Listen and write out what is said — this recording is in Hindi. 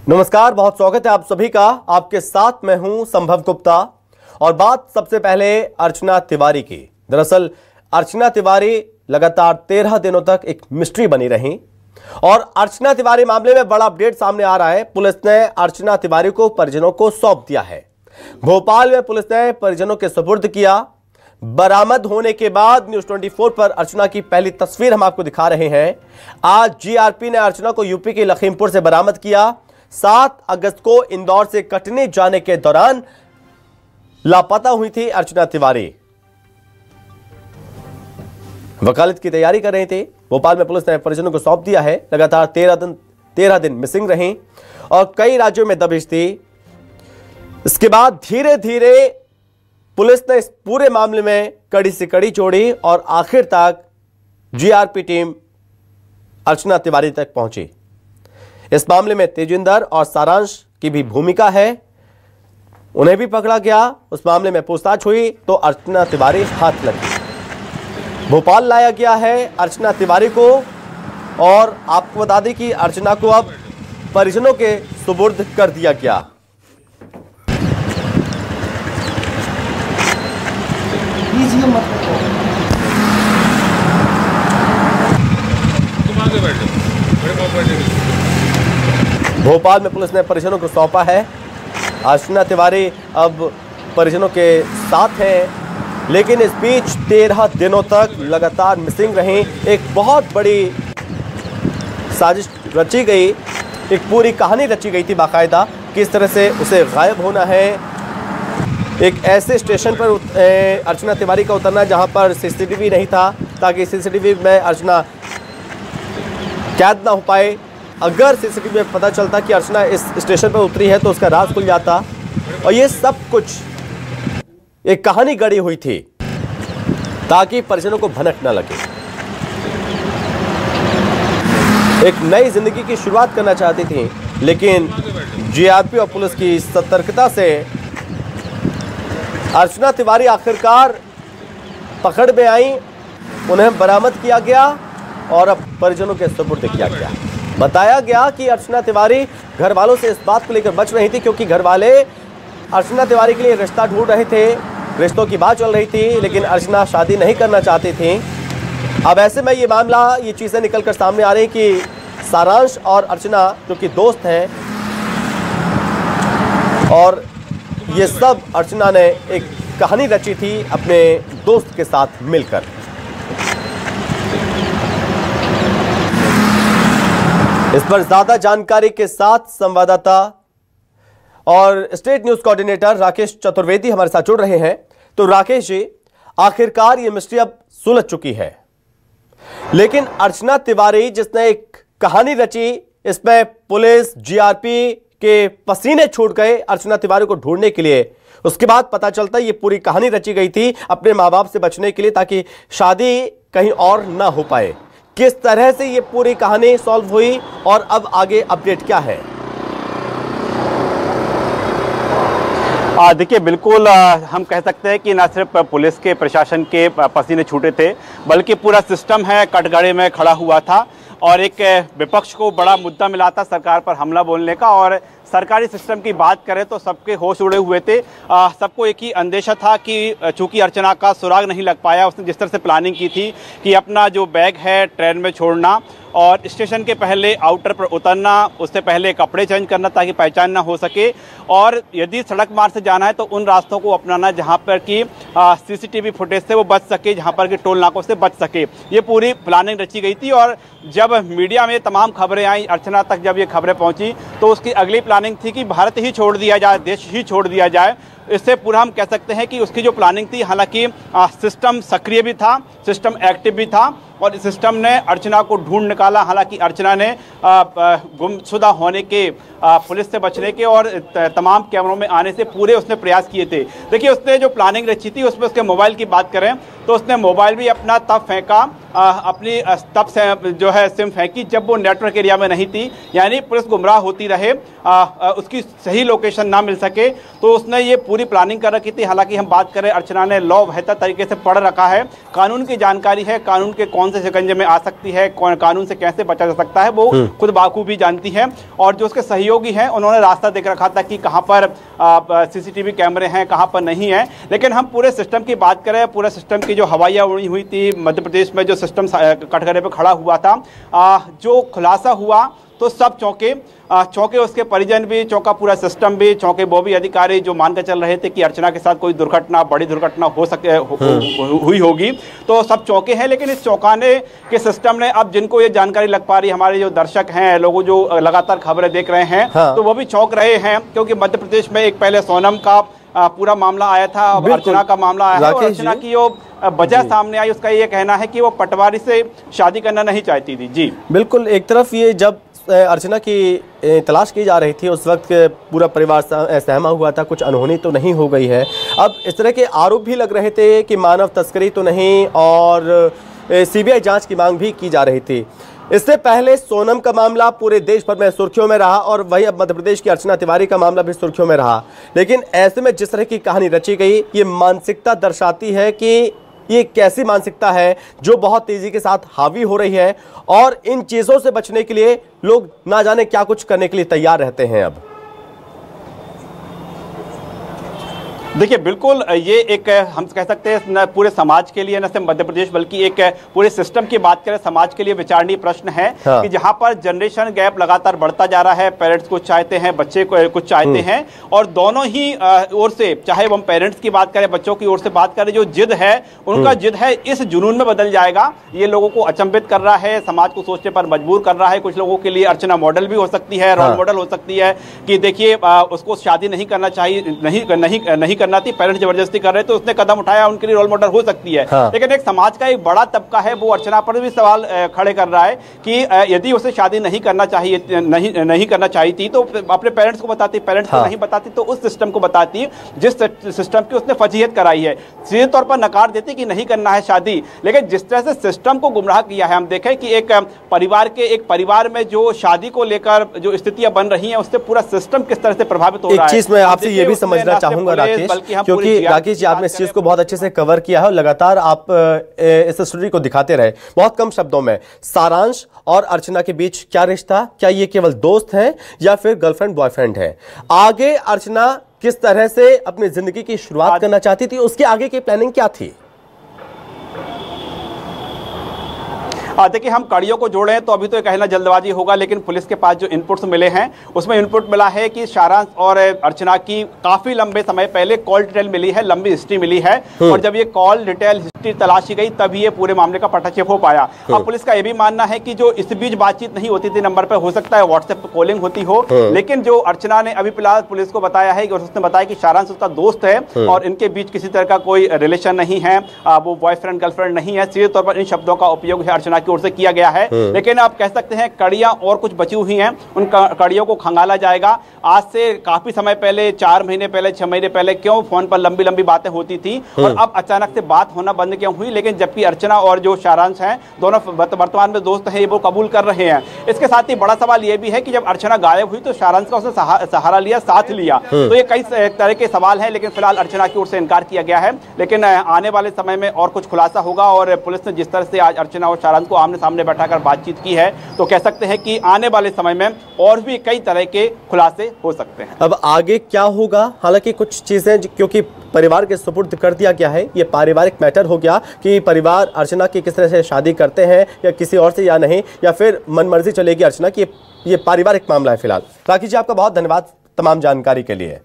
नमस्कार, बहुत स्वागत है आप सभी का। आपके साथ मैं हूं संभव गुप्ता और बात सबसे पहले अर्चना तिवारी की। दरअसल अर्चना तिवारी लगातार 13 दिनों तक एक मिस्ट्री बनी रही और अर्चना तिवारी मामले में बड़ा अपडेट सामने आ रहा है। पुलिस ने अर्चना तिवारी को परिजनों को सौंप दिया है। भोपाल में पुलिस ने परिजनों के सुपुर्द किया। बरामद होने के बाद न्यूज 24 पर अर्चना की पहली तस्वीर हम आपको दिखा रहे हैं। आज जीआरपी ने अर्चना को यूपी के लखीमपुर से बरामद किया। 7 अगस्त को इंदौर से कटनी जाने के दौरान लापता हुई थी अर्चना तिवारी। वकालत की तैयारी कर रही थी। भोपाल में पुलिस ने परिजनों को सौंप दिया है। लगातार 13 दिन मिसिंग रही और कई राज्यों में दबिश थी। इसके बाद धीरे धीरे पुलिस ने इस पूरे मामले में कड़ी से कड़ी जोड़ी और आखिर तक जीआरपी टीम अर्चना तिवारी तक पहुंची। इस मामले में तेजिंदर और सारांश की भी भूमिका है। उन्हें भी पकड़ा गया। उस मामले में पूछताछ हुई तो अर्चना तिवारी हाथ लगी। भोपाल लाया गया है अर्चना तिवारी को और आपको बता दें कि अर्चना को अब परिजनों के सुपुर्द कर दिया गया। भोपाल में पुलिस ने परिजनों को सौंपा है। अर्चना तिवारी अब परिजनों के साथ हैं, लेकिन इस बीच 13 दिनों तक लगातार मिसिंग रही। एक बहुत बड़ी साजिश रची गई, एक पूरी कहानी रची गई थी बाकायदा, किस तरह से उसे गायब होना है। एक ऐसे स्टेशन पर अर्चना तिवारी का उतरना जहां पर सीसीटीवी नहीं था, ताकि सीसीटीवी में अर्चना कैद ना हो पाए। अगर सीसीटीवी में पता चलता कि अर्चना इस स्टेशन पर उतरी है तो उसका राज खुल जाता। और ये सब कुछ एक कहानी गढ़ी हुई थी ताकि परिजनों को भनक ना लगे। एक नई जिंदगी की शुरुआत करना चाहती थी, लेकिन जीआरपी और पुलिस की सतर्कता से अर्चना तिवारी आखिरकार पकड़ में आई। उन्हें बरामद किया गया और अब परिजनों के सुपुर्द किया गया। बताया गया कि अर्चना तिवारी घर वालों से इस बात को लेकर बच रही थी, क्योंकि घर वाले अर्चना तिवारी के लिए रिश्ता ढूंढ रहे थे। रिश्तों की बात चल रही थी, लेकिन अर्चना शादी नहीं करना चाहती थी। अब ऐसे में ये मामला, ये चीज़ें निकलकर सामने आ रही कि सारांश और अर्चना जो कि दोस्त हैं, और ये सब अर्चना ने एक कहानी रची थी अपने दोस्त के साथ मिलकर। इस पर ज्यादा जानकारी के साथ संवाददाता और state news coordinator Rakesh Chaturvedi हमारे साथ जुड़ रहे हैं। तो राकेश जी, आखिरकार ये मिस्ट्री अब सुलझ चुकी है, लेकिन अर्चना तिवारी जिसने एक कहानी रची, इसमें पुलिस जीआरपी के पसीने छूट गए अर्चना तिवारी को ढूंढने के लिए। उसके बाद पता चलता ये पूरी कहानी रची गई थी अपने माँ बाप से बचने के लिए, ताकि शादी कहीं और ना हो पाए। किस तरह से ये पूरी कहानी सॉल्व हुई और अब आगे अपडेट क्या है? देखिए, बिल्कुल हम कह सकते हैं कि न सिर्फ पुलिस के प्रशासन के पसीने छूटे थे, बल्कि पूरा सिस्टम है कटघरे में खड़ा हुआ था और एक विपक्ष को बड़ा मुद्दा मिला था सरकार पर हमला बोलने का। और सरकारी सिस्टम की बात करें तो सबके होश उड़े हुए थे। सबको एक ही अंदेशा था कि चूंकि अर्चना का सुराग नहीं लग पाया, उसने जिस तरह से प्लानिंग की थी कि अपना जो बैग है ट्रेन में छोड़ना और स्टेशन के पहले आउटर पर उतरना, उससे पहले कपड़े चेंज करना ताकि पहचान ना हो सके, और यदि सड़क मार्ग से जाना है तो उन रास्तों को अपनाना जहां पर कि सीसीटीवी फुटेज से वो बच सके, जहां पर कि टोल नाकों से बच सके। ये पूरी प्लानिंग रची गई थी। और जब मीडिया में तमाम खबरें आई, अर्चना तक जब ये खबरें पहुंची, तो उसकी अगली प्लानिंग थी कि भारत ही छोड़ दिया जाए, देश ही छोड़ दिया जाए। इससे पूरा हम कह सकते हैं कि उसकी जो प्लानिंग थी, हालांकि सिस्टम सक्रिय भी था, सिस्टम एक्टिव भी था और इस सिस्टम ने अर्चना को ढूंढ निकाला। हालांकि अर्चना ने गुमशुदा होने के, पुलिस से बचने के और तमाम कैमरों में आने से पूरे उसने प्रयास किए थे। देखिए, उसने जो प्लानिंग रची थी उसमें उसके मोबाइल की बात करें तो उसने मोबाइल भी अपना तब फेंका, अपनी तब से जो है सिम फेंकी जब वो नेटवर्क एरिया में नहीं थी, यानी पुलिस गुमराह होती रहे, उसकी सही लोकेशन ना मिल सके। तो उसने ये पूरी प्लानिंग कर रखी थी। हालांकि हम बात करें, अर्चना ने लॉ बेहतर तरीके से पढ़ रखा है, कानून की जानकारी है, कानून के कौन कौन से शिकंजे में आ सकती है, कौन कानून से कैसे बचा जा सकता है, वो खुद बाखूबी जानती है। और जो उसके सहयोगी हैं उन्होंने रास्ता देख रखा था कि कहाँ पर सीसीटीवी कैमरे हैं, कहाँ पर नहीं है। लेकिन हम पूरे सिस्टम की बात करें, पूरे सिस्टम की जो हवाइयाँ उड़ी हुई थी मध्य प्रदेश में, जो सिस्टम कटघरे पर खड़ा हुआ था, जो खुलासा हुआ तो सब चौंके, उसके परिजन भी चौंका, पूरा सिस्टम भी चौंके। वो भी अधिकारी जो मानकर चल रहे थे कि अर्चना के साथ कोई दुर्घटना, बड़ी दुर्घटना हुई होगी, तो सब चौंके हैं। लेकिन इस चौंकाने के सिस्टम ने, अब जिनको ये जानकारी लग पा रही, हमारे जो दर्शक हैं, लोगों जो लगातार खबरें देख रहे हैं, तो वो भी चौंक रहे हैं, क्योंकि मध्य प्रदेश में एक पहले सोनम का पूरा मामला आया था, अब अर्चना का मामला आया है। और अर्चना की जो वजह सामने आई, उसका ये कहना है कि वो पटवारी से शादी करना नहीं चाहती थी। जी बिल्कुल, एक तरफ ये जब अर्चना की तलाश की जा रही थी उस वक्त पूरा परिवार सहमा हुआ था, कुछ अनहोनी तो नहीं हो गई है। अब इस तरह के आरोप भी लग रहे थे कि मानव तस्करी तो नहीं, और सीबीआई जांच की मांग भी की जा रही थी। इससे पहले सोनम का मामला पूरे देश भर में सुर्खियों में रहा, और वही अब मध्य प्रदेश की अर्चना तिवारी का मामला भी सुर्खियों में रहा। लेकिन ऐसे में जिस तरह की कहानी रची गई, ये मानसिकता दर्शाती है कि ये कैसी मानसिकता है जो बहुत तेजी के साथ हावी हो रही है, और इन चीजों से बचने के लिए लोग ना जाने क्या कुछ करने के लिए तैयार रहते हैं। अब देखिए, बिल्कुल ये एक, हम कह सकते हैं न पूरे समाज के लिए, न सिर्फ मध्य प्रदेश बल्कि एक पूरे सिस्टम की बात करें, समाज के लिए विचारणीय प्रश्न है। कि जहां पर जनरेशन गैप लगातार बढ़ता जा रहा है, पेरेंट्स कुछ चाहते हैं, बच्चे कुछ चाहते हैं, और दोनों ही ओर से, चाहे हम पेरेंट्स की बात करें, बच्चों की ओर से बात करें, जो जिद है उनका जिद है इस जुनून में बदल जाएगा। ये लोगों को अचंभित कर रहा है, समाज को सोचने पर मजबूर कर रहा है। कुछ लोगों के लिए अर्चना मॉडल भी हो सकती है, रोल मॉडल हो सकती है, कि देखिए उसको शादी नहीं करना चाहिए, नहीं करना थी, पेरेंट्स जबरदस्ती कर रहे थे, उसने कदम उठाया, उनके लिए रोल मॉडल हो सकती है। लेकिन एक समाज का एक बड़ा तबका है, वो अर्चना पर भी सवाल खड़े कर रहा है कि यदि उसे शादी नहीं करना चाहिए, नहीं करना चाहिए तो अपने पेरेंट्स को बताती, पेरेंट्स को नहीं बताती तो उस सिस्टम को बताती जिस सिस्टम की उसने फजीहत कराई है। सीधे तौर पर नकार देती कि नहीं करना है शादी। लेकिन जिस तरह से सिस्टम को गुमराह किया है, हम देखें कि एक परिवार में जो शादी को लेकर जो स्थितियां बन रही हैं, उससे पूरा सिस्टम किस तरह से प्रभावित हो रहा है। एक चीज मैं आपसे ये भी समझना चाहूंगा राकेश, क्योंकि राकेश जी आपने इस चीज को बहुत अच्छे से कवर किया है और लगातार आप इस स्टोरी को दिखाते रहे। बहुत कम शब्दों में सारांश और अर्चना के बीच क्या रिश्ता, क्या ये केवल दोस्त हैं या फिर गर्लफ्रेंड बॉयफ्रेंड है? आगे अर्चना किस तरह से अपनी जिंदगी की शुरुआत करना चाहती थी, उसके आगे की प्लानिंग क्या थी? देखिए, हम कड़ियों को जोड़ें तो अभी तो कहना जल्दबाजी होगा, लेकिन पुलिस के पास जो इनपुट्स मिले हैं उसमें इनपुट मिला है कि सारांश और अर्चना की काफी लंबे समय पहले कॉल डिटेल मिली है, लंबी हिस्ट्री मिली है, और जब ये कॉल डिटेल हिस्ट्री तलाशी गई तभी ये पूरे मामले का पटाक्षेप हो पाया। अब पुलिस का यह भी मानना है कि जो इस बीच बातचीत नहीं होती थी नंबर पर, हो सकता है व्हाट्सएप पर कॉलिंग होती हो, लेकिन जो अर्चना ने अभी फिलहाल पुलिस को बताया है कि उसने बताया कि सारांश उसका दोस्त है और इनके बीच किसी तरह का कोई रिलेशन नहीं है, वो बॉयफ्रेंड गर्लफ्रेंड नहीं है। सीधे तौर पर इन शब्दों का उपयोग है अर्चना की ओर से किया गया है। लेकिन आप कह सकते हैं कड़ियां और कुछ बची हुई हैं, उन कड़ियों को खंगाला जाएगा। आज से काफी समय पहले, 4 महीने पहले, 6 महीने पहले क्यों फोन पर लंबी लंबी बातें होती थी और अब अचानक से बात होना बंद क्यों हुई? लेकिन जबकि अर्चना और जो सारांश हैं दोनों वर्तमान में दोस्त हैं, वो कबूल कर रहे हैं। इसके साथ ही बड़ा सवाल यह भी है कि जब अर्चना गायब हुई तो सारांश का उसने सहारा लिया, साथ लिया, तो ये कई तरह के सवाल हैं। लेकिन फिलहाल अर्चना की ओर से इनकार किया गया है। लेकिन आने वाले समय में और कुछ खुलासा होगा, और पुलिस ने जिस तरह से आज अर्चना और सारांश को आमने सामने बैठाकर बातचीत की है तो कह सकते हैं कि आने वाले समय में और भी कई तरह के खुलासे हो सकते हैं। अब आगे क्या होगा? हालांकि कुछ चीजें क्योंकि परिवार के सुपुर्द कर दिया गया है, ये पारिवारिक मैटर हो गया कि परिवार अर्चना की किस तरह से शादी करते हैं या किसी और से या नहीं, या फिर मनमर्जी चलेगी अर्चना की, ये पारिवारिक मामला है फिलहाल। राकेश जी, आपका बहुत धन्यवाद तमाम जानकारी के लिए।